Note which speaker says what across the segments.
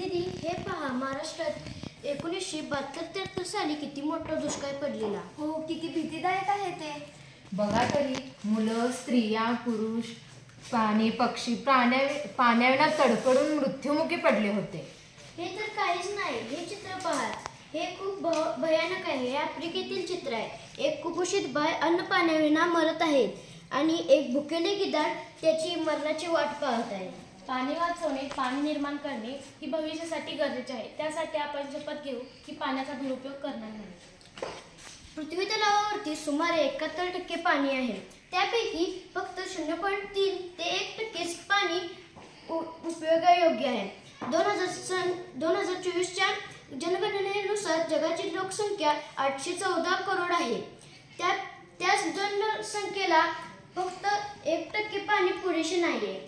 Speaker 1: दीदी हे पहा, महाराष्ट्रात 1972-73 साली किती मोठा दुष्काळ पडलेला.
Speaker 2: हो, किती भीतीदायक आहे ते.
Speaker 3: बघा तरी, मुलं, स्त्रिया, पुरुष, प्राणी, पक्षी पाण्याविना तडफडून मृत्युमुखी पडले होते.
Speaker 1: हे तर काहीच नाही. हे चित्र पहा, हे खूप भयानक आहे. हे आफ्रिकेतील चित्र आहे. एक कुपोषित बाळ अन्न पाण्याविना मरत आहे आणि एक भुकेले गिधाड त्याची मरणाची वाट पाहत आहे.
Speaker 4: पाणी वाचवणे, पाणी निर्माण करणे ही भविष्यासाठी गरजेचे आहे. त्यासाठी आपण शपथ घेऊ की पाण्याचा दुरुपयोग करणार नाही.
Speaker 1: पृथ्वी तलावावरती सुमारे 71% पाणी आहे. त्यापैकी फक्त 0.3 ते 1% पाणी उपयोगायोग्य आहे. 2024च्या जनगणनेनुसार जगाची लोकसंख्या 814 करोड आहे. त्याच जनसंख्येला फक्त 1% पाणी पुरेसे नाही.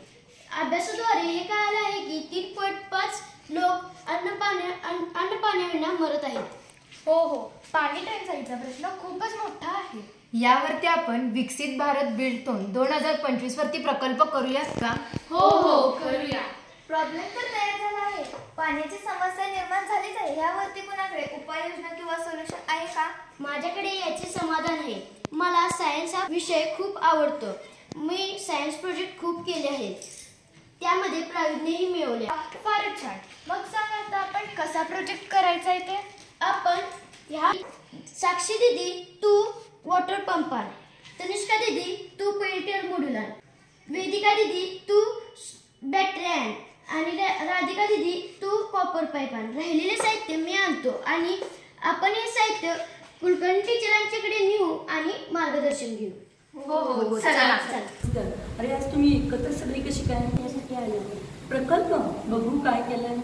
Speaker 1: अभ्यासाद्वारे हे कळाले आहे की 3.5 लोक अन्न पाण्याविना मरत आहेत.
Speaker 4: हो, पाणी टंचाईचा प्रश्न खूपच मोठा आहे.
Speaker 3: यावरती आपण विकसित भारत बिल्डतून 2025 वरती प्रकल्प करूया का?
Speaker 4: हो, करूया.
Speaker 2: प्रॉब्लेम तर तयार झाला आहे. पाण्याची समस्या निर्माण झालीच आहे. यावरती कुणाकडे उपाययोजना किंवा सोल्युशन आहे का?
Speaker 1: माझ्याकडे याचे समाधान आहे. मला सायन्स हा विषय खूप आवडतो. मी सायन्स प्रोजेक्ट खूप केले आहेत. त्यामध्ये प्रावीण्यही मिळवले.
Speaker 4: फारच छान. मग सांगा आता आपण कसा प्रोजेक्ट करायचा आहे ते?
Speaker 1: आपण ह्या साक्षी दीदी तू वॉटर पंपार, तनिष्का दीदी तू पेल्टियर मॉड्युलर, वेदिका दीदी तू बॅटरी आणि राधिका दीदी तू कॉपर पाईप आण. राहिलेले साहित्य मी आणतो आणि आपण हे साहित्य कुलकर्णी टीचरांच्याकडे नेऊ आणि मार्गदर्शन घेऊ.
Speaker 4: हो, चला.
Speaker 5: अरे आज तुम्ही एकत्र सगळी कशी काय यासाठी आले? प्रकल्प बघू काय केलंय.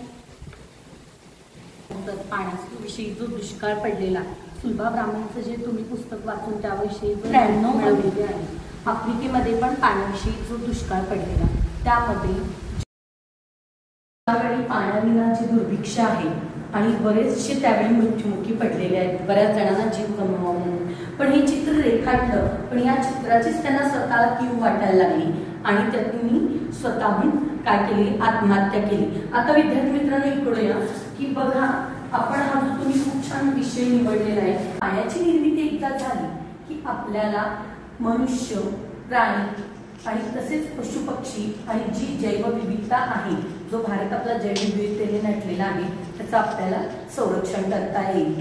Speaker 5: पाण्याविषयी जो दुष्काळ पडलेला, सुलभा ब्राह्मणचं जे तुम्ही पुस्तक वाचून त्याविषयी 93 मिळवलेले आहे. आफ्रिकेमध्ये पण पाण्याविषयी जो दुष्काळ पडलेला, त्यामध्ये त्यावेळी पाण्याविनाची दुर्भिक्ष आहे आणि बरेचसे त्यावेळी मृत्युमुखी पडलेले आहेत. बऱ्याच जणांना जीव गमवावा म्हणून. पण हे चित्र रेखाटलं, पण या चित्राचीच त्यांना स्वतःला कीव वाटायला लागली आणि त्यांनी स्वतःहून काय केली, आत्महत्या केली. आता विद्यार्थी मित्रांनो इकडूया की बघा, आपण हा जो तुम्ही खूप छान विषय निवडलेला आहे, पाण्याची निर्मिती एकदा झाली की आपल्याला मनुष्य, प्राणी आणि तसेच पशु पक्षी आणि जी जैवविविधता आहे, जो भारत आपला जैवविविधतेने नटलेला आहे, त्याचं आपल्याला संरक्षण करता येईल.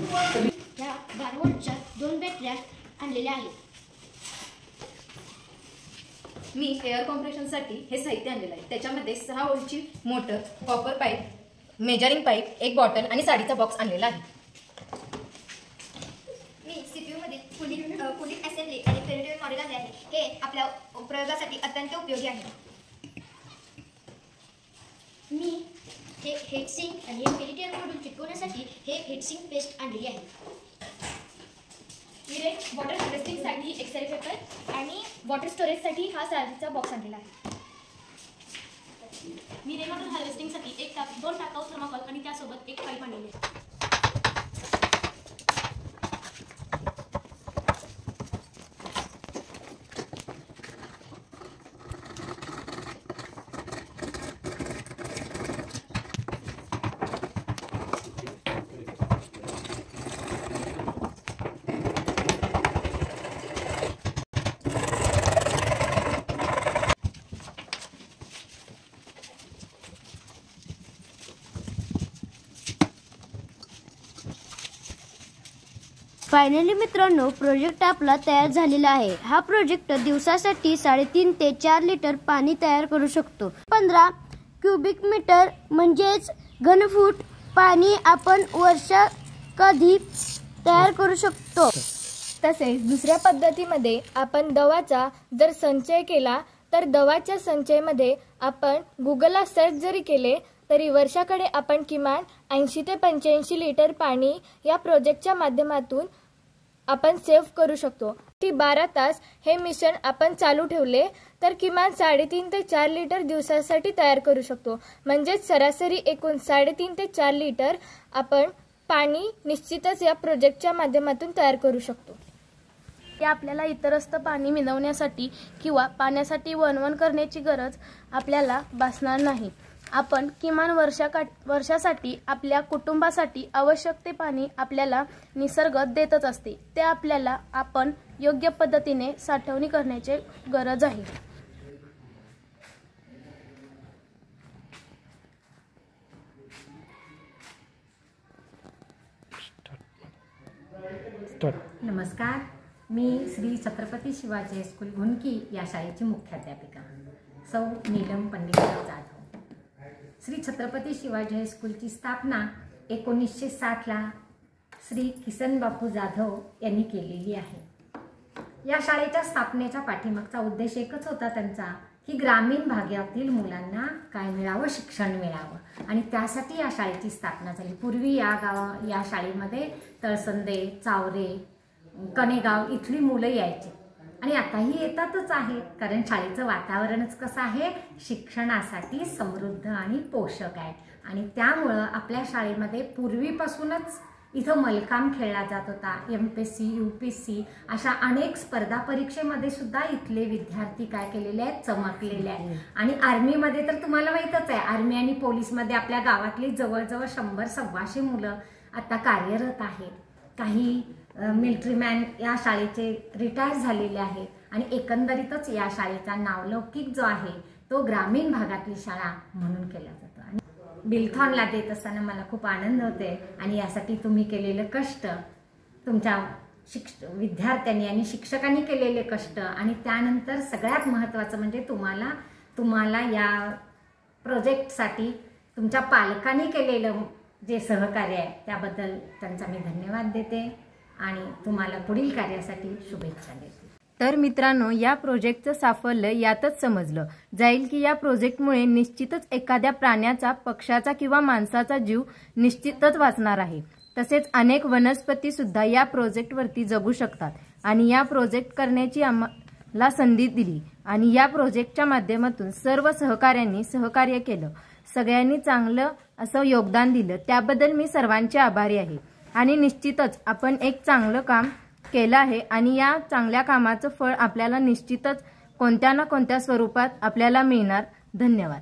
Speaker 1: या 12 वोल्टच्या 2 बॅटऱ्या आणलेल्या आहेत.
Speaker 3: मी एअर कॉम्प्रेशनसाठी हे साहित्य आणलेलं आहे. त्याच्यामध्ये 6 व्होल्टची motor, copper pipe, measuring pipe, एक बॉटल आणि साडीचा बॉक्स आणलेला आहे.
Speaker 2: मी CPU मध्ये कूलिंग असेंबली आणि पेल्टियर मॉड्यूल आणले आहे. हे आपल्या प्रयोगासाठी अत्यंत उपयोगी आहे.
Speaker 1: मी हे हेटसिंक आणि हे पेल्टियर मॉड्यूल चिटकवण्यासाठी हे हेटसिंक पेस्ट आणलेली आहे.
Speaker 4: मी वॉटर हार्वेस्टिंगसाठी एक्सरे पेपर आणि वॉटर स्टोरेजसाठी हा साडीचा बॉक्स आणलेला आहे. मी रेन वॉटर हार्वेस्टिंगसाठी 2 टाकाऊ थर्माकोल आणि त्यासोबत एक पाईप आणलेली आहे.
Speaker 1: फायनली मित्रांनो, प्रोजेक्ट आपला तयार झालेला आहे. हा प्रोजेक्ट दिवसासाठी 3.5 ते 4 लिटर पाणी तयार करू शकतो. 15 क्युबिक मीटर म्हणजेच घनफूट पाणी आपण वर्षाकाधी तयार करू शकतो.
Speaker 4: तसेच दुसऱ्या पद्धतीमध्ये आपण दवाचा जर संचय केला तर दवाच्या संचयमध्ये आपण गुगलला सर्च जरी केले तरी वर्षाकडे आपण किमान 80 ते 85 लिटर पाणी या प्रोजेक्टच्या माध्यमातून आपण सेव्ह करू शकतो. 12 तास हे मिशन आपण चालू ठेवले तर किमान 3.5 ते 4 लिटर दिवसासाठी तयार करू शकतो. म्हणजेच सरासरी एकूण 3.5 ते 4 लिटर आपण पाणी निश्चितच या प्रोजेक्टच्या माध्यमातून तयार करू शकतो. ते आपल्याला इतरस्त पाणी मिळवण्यासाठी किंवा पाण्यासाठी वणवण करण्याची गरज आपल्याला भासणार नाही. आपण किमान वर्षासाठी आपल्या कुटुंबासाठी आवश्यक ते पाणी आपल्याला निसर्ग देतच असते. ते आपल्याला आपण योग्य पद्धतीने साठवणी करण्याची गरज आहे.
Speaker 6: नमस्कार, मी श्री छत्रपती शिवाजी हायस्कूल घुनकी या शाळेची मुख्याध्यापिका सौ नीलम पंडितराव जाधव. श्री छत्रपती शिवाजी हायस्कूलची स्थापना 1960ला श्री किसन बापू जाधव यांनी केलेली आहे. या शाळेच्या स्थापनेच्या पाठीमागचा उद्देश एकच होता त्यांचा, की ग्रामीण भागातील मुलांना काय मिळावं, शिक्षण मिळावं, आणि त्यासाठी या शाळेची स्थापना झाली. पूर्वी या शाळेमध्ये तळसंदे, चावरे, कनेगाव इथली मुलं यायची आणि आताही येतातच आहे, कारण शाळेचं वातावरणच कसं आहे, शिक्षणासाठी समृद्ध आणि पोषक आहे. आणि त्यामुळं आपल्या शाळेमध्ये पूर्वीपासूनच इथं मलकाम खेळला जात होता. MPSC, UPSC अशा अनेक स्पर्धा परीक्षेमध्ये सुद्धा इथले विद्यार्थी काय केलेले आहेत, चमकलेले आहेत. आणि आर्मीमध्ये तर तुम्हाला माहीतच आहे, आर्मी आणि पोलीसमध्ये आपल्या गावातली जवळजवळ 100-125 मुलं आता कार्यरत आहेत. काही मिलिटरीमॅन या शाळेचे रिटायर झालेले आहेत. आणि एकंदरीतच या शाळेचा नावलौकिक जो आहे तो ग्रामीण भागातली शाळा म्हणून केला जातो. आणि बिलथॉनला देत असताना मला खूप आनंद होते, आणि यासाठी तुम्ही केलेलं कष्ट, तुमच्या विद्यार्थ्यांनी आणि शिक्षकांनी केलेले कष्ट, आणि त्यानंतर सगळ्यात महत्त्वाचं म्हणजे तुम्हाला या प्रोजेक्टसाठी तुमच्या पालकांनी केलेलं जे सहकार्य आहे त्याबद्दल त्यांचा मी धन्यवाद देते आणि तुम्हाला पुढील कार्यासाठी शुभेच्छा देते.
Speaker 3: तर मित्रांनो, या प्रोजेक्टचं साफल्य यातच समजलं जाईल की या प्रोजेक्टमुळे निश्चितच एखाद्या प्राण्याचा, पक्ष्याचा किंवा माणसाचा जीव निश्चितच वाचणार आहे. तसेच अनेक वनस्पती सुद्धा या प्रोजेक्टवरती जगू शकतात. आणि या प्रोजेक्ट करण्याची आम्हाला संधी दिली आणि या प्रोजेक्टच्या माध्यमातून सर्व सहकाऱ्यांनी सहकार्य केलं. सगळ्यांनी चांगलं असं योगदान दिलं, त्याबद्दल मी सर्वांचे आभारी आहे. आणि निश्चितच आपण एक चांगलं काम केलं आहे आणि या चांगल्या कामाचं फळ आपल्याला निश्चितच कोणत्या ना कोणत्या स्वरूपात आपल्याला मिळणार. धन्यवाद.